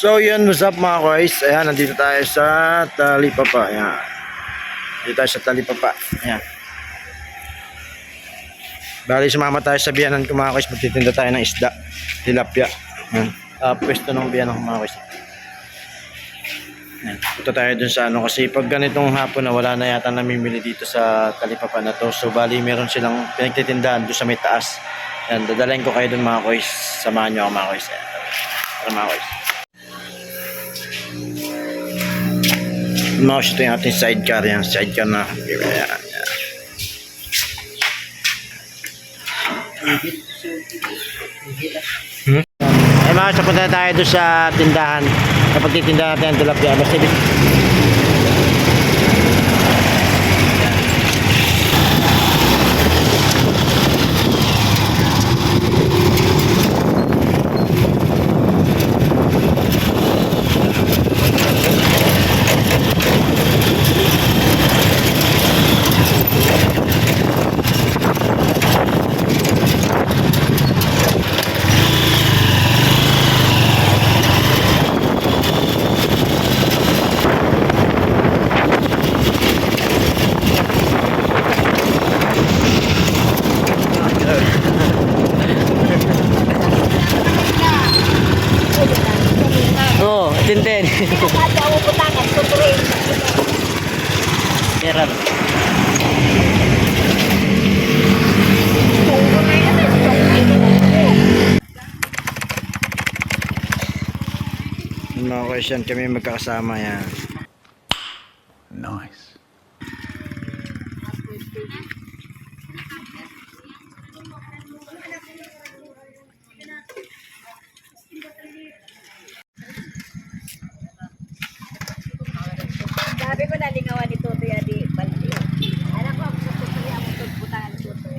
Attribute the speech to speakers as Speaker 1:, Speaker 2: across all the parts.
Speaker 1: So yun, what's up mga guys? Ayan, nandito tayo sa Talipapa. Ayan. Dito tayo sa Talipapa. Ayan. Bali, sumama tayo sa biyanan ko mga guys. Magtitinda tayo ng isda. Tilapia. Ayan. Pwesto ng biyanan ko mga guys. Ayan. Punta tayo dun sa ano. Kasi pag ganitong hapon na wala na yata namimili dito sa Talipapa na to. So bali, meron silang pinagtitindahan doon sa may taas. Ayan, dadalayin ko kayo dun mga guys. Samahan nyo ako mga guys. Ayan. Para mga guys. Mouse, ito yung ating sidecar. Yan, sidecar na. Ayan, ayan. Ay mga, so punta tayo doon sa tindahan. Kapag titindahan natin ang tilapia. Basta tintin.
Speaker 2: Ada uputangan, tutuin.
Speaker 1: Meron. Mga question, kami magkakasama yan.
Speaker 3: Nice.
Speaker 2: Sabi ko nalingawan ni Tutoy adi baldi. Anak ko sa Tutoy ang putangan ni Tutoy.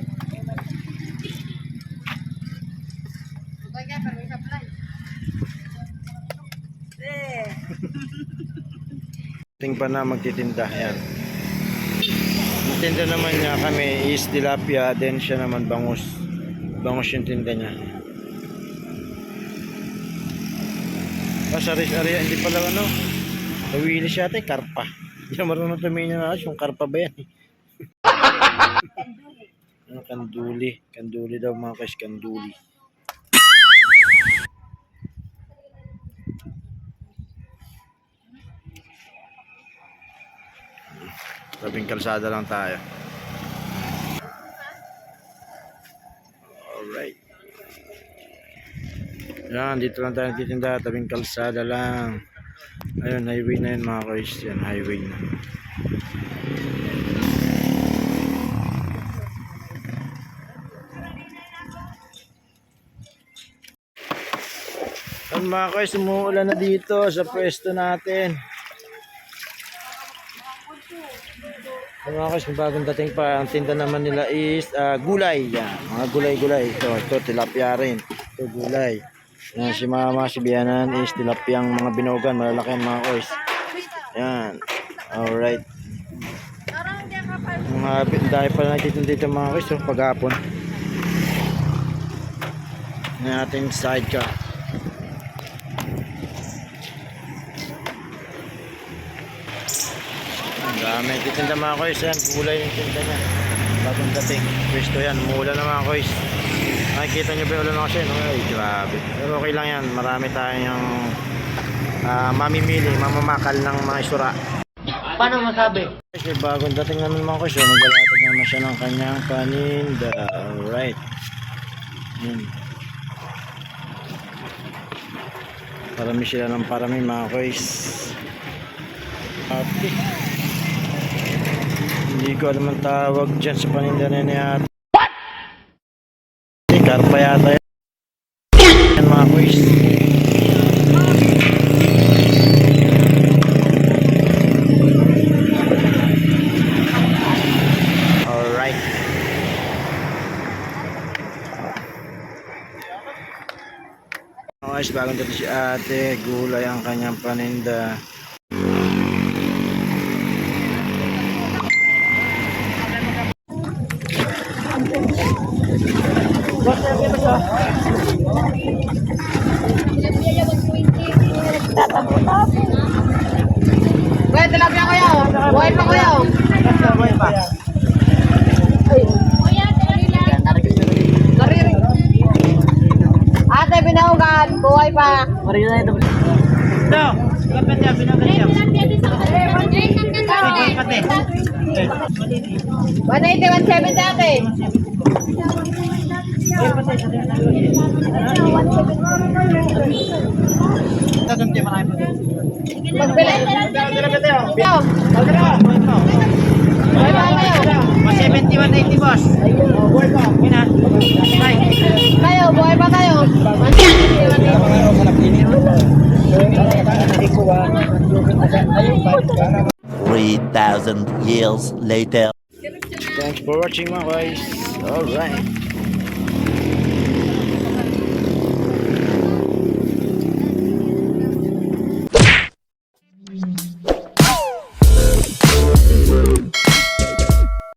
Speaker 2: Tutoy ka pero isa plan.
Speaker 1: Ting pa na magtitinda yan. Magtinda naman niya kami is tilapia, then siya naman bangus. Bangus yung tinda niya. Saris area hindi pala ano. Nawili siya tayo karpa. Hindi na marunong tumingin na yung karpa ba yan? Kanduli. Kanduli daw mga guys, kanduli. Tabing kalsada lang tayo. Alright. Yan, dito lang tayo nagtitinda. Tabing kalsada lang. Ayun, highway na yun mga guys. Yan, highway na. Yan mga guys, umuulan na dito sa pwesto natin. Mga guys, may bagong dating pa. Ang tinda naman nila is gulay. Yan, mga gulay-gulay. Ito tilapia rin. Ito gulay. Yan, si mama, si biyanan is tilapiyang mga binogan. Malalaki yan mga guys. Yan. Alright. Mga dahil pala nagtitinda dito mga guys. Paghapon. Yan ating sidecar. Dami titinda mga koys yan, gulay yung tinda niya. Bagong dating, pwesto yan, umuulan na mga koys. Nakikita nyo ba yung ulan na kasi? No? Ay, grabe. Pero okay lang yan, marami tayong mamimili, mamamakal ng mga isura.
Speaker 3: Paano masabi?
Speaker 1: Kasi bagong dating naman mga koys, maglalatag naman siya ng kanyang paninda. Alright. Parami sila ng parami mga koys. Okay. Hindi ko alam ang tawag dyan sa paninda na yata. What? Karpa yata yan mga boys. Alright. Guys, bagong dito si ate. Gulay ang kanyang paninda.
Speaker 2: Kuya, tilapia kuya. Buhay pa kuya.
Speaker 1: Buhay pa.
Speaker 2: Nariri. Ate, binahugan. Buhay pa.
Speaker 1: Ito, kapit niya, binagat niya. Pati.
Speaker 2: 180, 170 ate.
Speaker 1: Tatanti marami pa.
Speaker 2: Magbili. Yo. Buhay pa kayo.
Speaker 1: 170, 180 boss. Buhay pa. Ina. Bye.
Speaker 2: Kayo, buhay pa kayo.
Speaker 4: 3,000 years later.
Speaker 1: Thanks for watching mga guys. Alright.